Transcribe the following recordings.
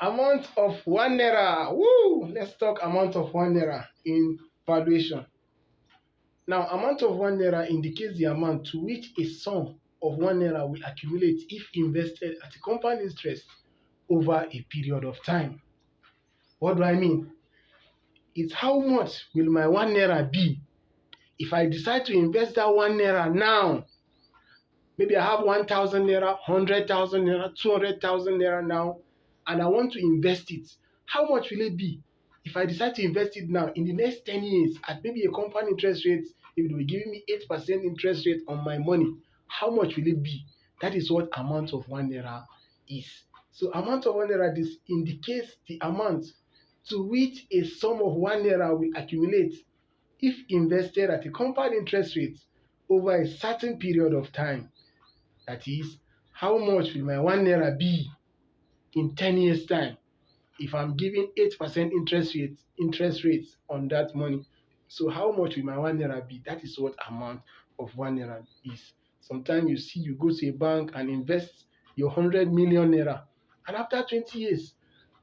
Amount of 1 naira. Woo! Let's talk amount of 1 naira in valuation. Now, amount of 1 naira indicates the amount to which a sum of 1 naira will accumulate if invested at a compound interest over a period of time. What do I mean? It's how much will my 1 naira be if I decide to invest that 1 naira now. Maybe I have 1,000 naira, 100,000 naira, 200,000 naira now, and I want to invest it. How much will it be if I decide to invest it now in the next 10 years at maybe a compound interest rate? If it will be giving me 8% interest rate on my money, how much will it be? That is what amount of 1 naira is. So amount of 1 naira indicates the amount to which a sum of 1 naira will accumulate if invested at a compound interest rate over a certain period of time. That is, how much will my 1 naira be in 10 years' time if I'm giving 8% interest rates on that money? So how much will my 1 naira be? That is what amount of 1 naira is. Sometimes you go to a bank and invest your 100 million naira, and after 20 years,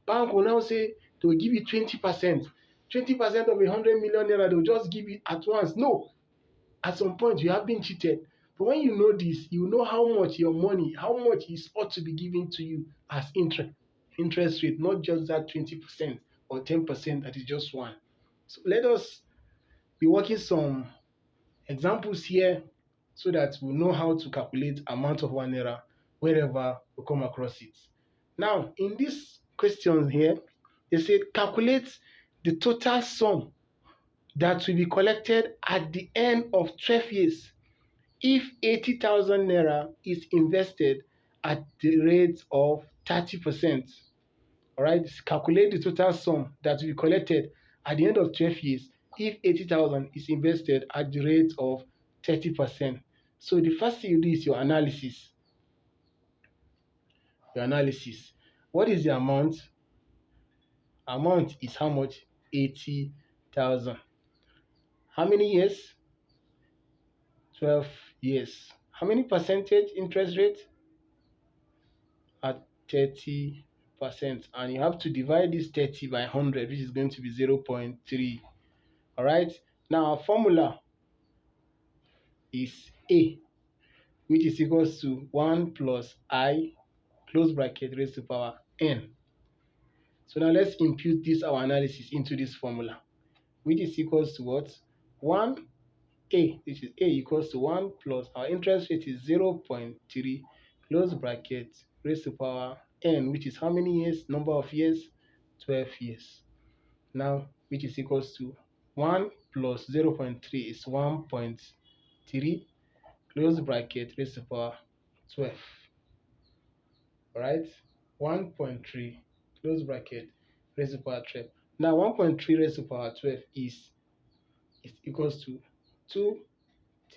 bank will now say they will give you 20%. 20% of 100 million naira, they will just give it at once. No, at some point you have been cheated. But when you know this, you know how much your money, how much is ought to be given to you as interest rate, not just that 20% or 10% that is just one. So let us be working some examples here so that we know how to calculate amount of 1 naira wherever we come across it. Now, in this question here, they said calculate the total sum that will be collected at the end of 12 years if 80,000 naira is invested at the rate of 30%. All right, calculate the total sum that will be collected at the end of 12 years if 80,000 is invested at the rate of 30%. So the first thing you do is your analysis. What is the amount? Amount is how much? 80,000. How many years? 12 years. How many percentage interest rate? At 30%. And you have to divide this 30 by 100, which is going to be 0.3. All right. Now our formula is A, which is equals to 1 plus I close bracket raised to power n. So now let's impute this our analysis into this formula, which is equals to what? 1A, which is A equals to 1 plus our interest rate is 0.3 close bracket raised to power n, which is how many years? Number of years? 12 years. Now, which is equals to 1 plus 0.3 is 1.3 close bracket raised to power 12. Alright? 1.3 close bracket raised to power 12. Now 1.3 raised to power 12 is equals to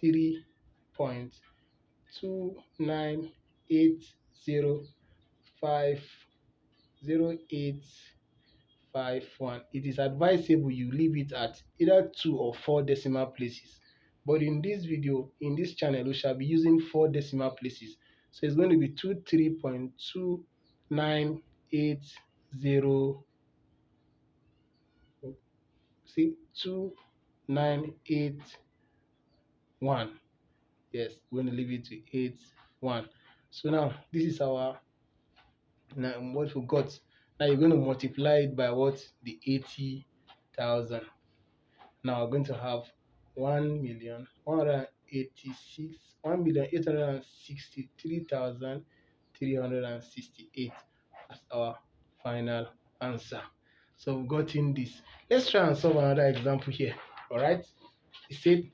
23.2980500851. It is advisable you leave it at either 2 or 4 decimal places. But in this video, in this channel, we shall be using 4 decimal places. So it's going to be 23.2980. See, 2981. Yes, we're going to leave it to 81. So now this is our what we got. Now you're going to multiply it by what? The 80,000. Now we're going to have 1,863,368 as our final answer. So we've gotten this. Let's try and solve another example here. Alright. It said,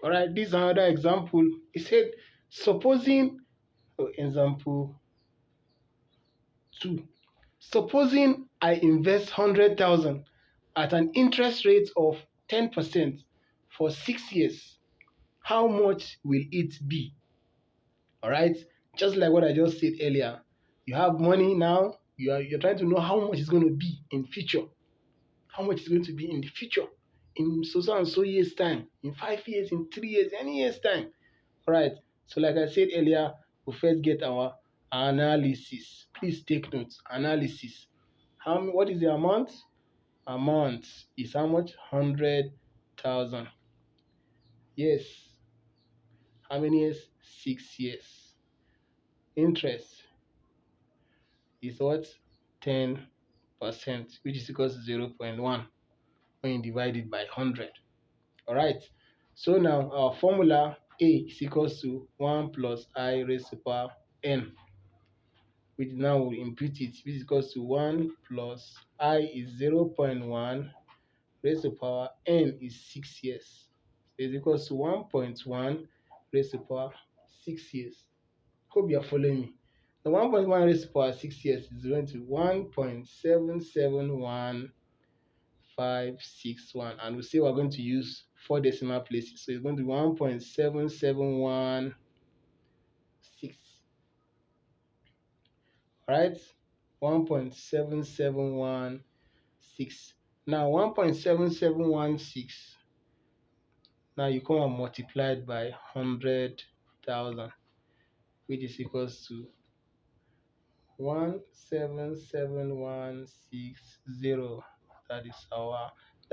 alright, this is another example. It said, supposing example 2. Supposing I invest 100,000 at an interest rate of 10% for 6 years, how much will it be? All right, just like what I just said earlier, you have money now. You're trying to know how much it's going to be in future. How much is going to be in the future, in so and so years time, in 5 years, in 3 years, any years time. All right. So like I said earlier, we first get our Analysis. Please take note. Analysis. What is the amount? Amount is how much? 100,000. Yes. How many years? 6 years. Interest is what? 10%, which is equals to 0.1 when you divide it by 100. All right. So now our formula A is equals to 1 plus I raised to power n, which now will impute it, which is equals to 1 plus I is 0.1 raised to power n is 6 years. So it's equals to 1.1 raised to power 6 years. Hope you are following me. The 1.1 raised to power 6 years is going to 1.771561, and we say we're going to use 4 decimal places. So it's going to be 1.7716. Right? 1.7716. Now 1.7716. Now you come and multiply it by 100,000, which is equals to 177,160. That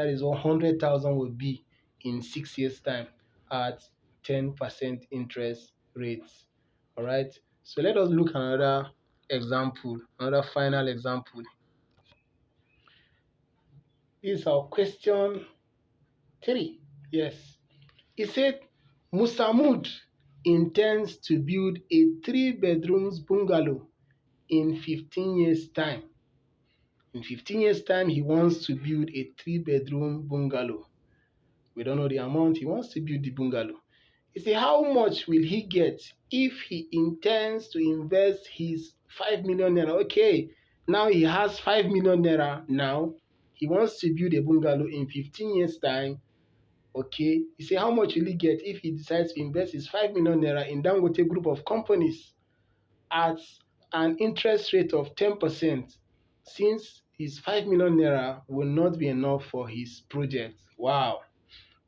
is 100,000 will be in 6 years' time at 10% interest rates. All right. So let us look at another example, another final example. This is our question 3. Yes. It said Musamud intends to build a 3-bedroom bungalow in 15 years' time. In 15 years' time, he wants to build a 3-bedroom bungalow. We don't know the amount he wants to build the bungalow. He said, how much will he get if he intends to invest his 5 million naira? Okay, now he has 5 million naira now. He wants to build a bungalow in 15 years' time. Okay, he said, how much will he get if he decides to invest his 5 million naira in Dangote group of companies at an interest rate of 10%, since his 5 million naira will not be enough for his project? Wow.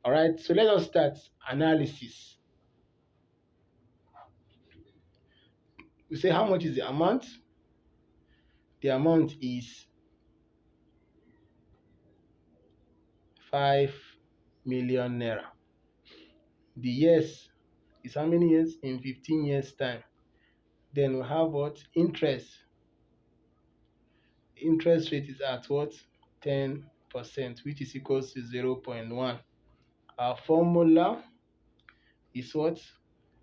All right, so let us start analysis. We say, how much is the amount? The amount is 5 million naira. The years is how many years? In 15 years' time. Then we have what? Interest. Interest rate is at what? 10%, which is equals to 0.1. Our formula is what?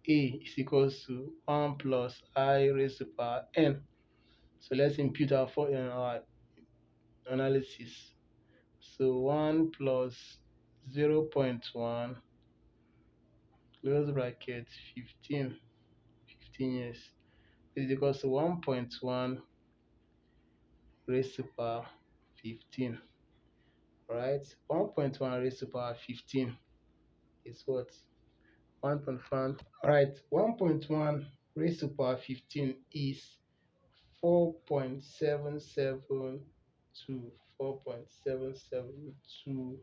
A is equals to 1 plus I raised to power n. So let's impute our analysis. So 1 plus 0.1 close bracket 15 years is equals to 1.1 raised to power 15. Right? 1.1 raised to power 15 is what? 1.1. Right, 1.1 raised to power 15 is 4.772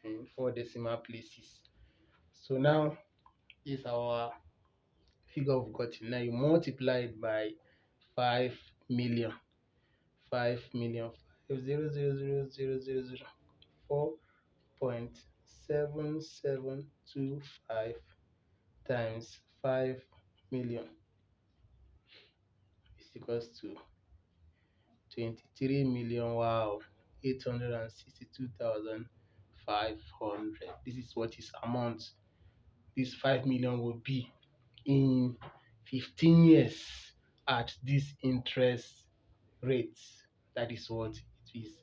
in 4 decimal places. So now is our figure we've got. Now you multiply it by 5 million. 5 million. 4.7725 times 5 million is equals to 23 million. Wow, 862,500. This is what his amount, this 5 million will be in 15 years at this interest rate. That is what it is.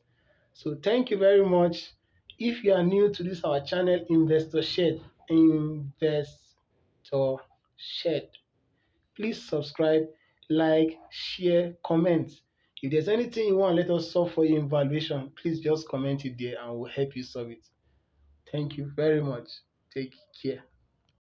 So thank you very much. If you are new to this our channel, Investor Shed, please subscribe, like, share, comment. If there's anything you want, let us solve for you in valuation, please just comment it there and we'll help you solve it. Thank you very much. Take care.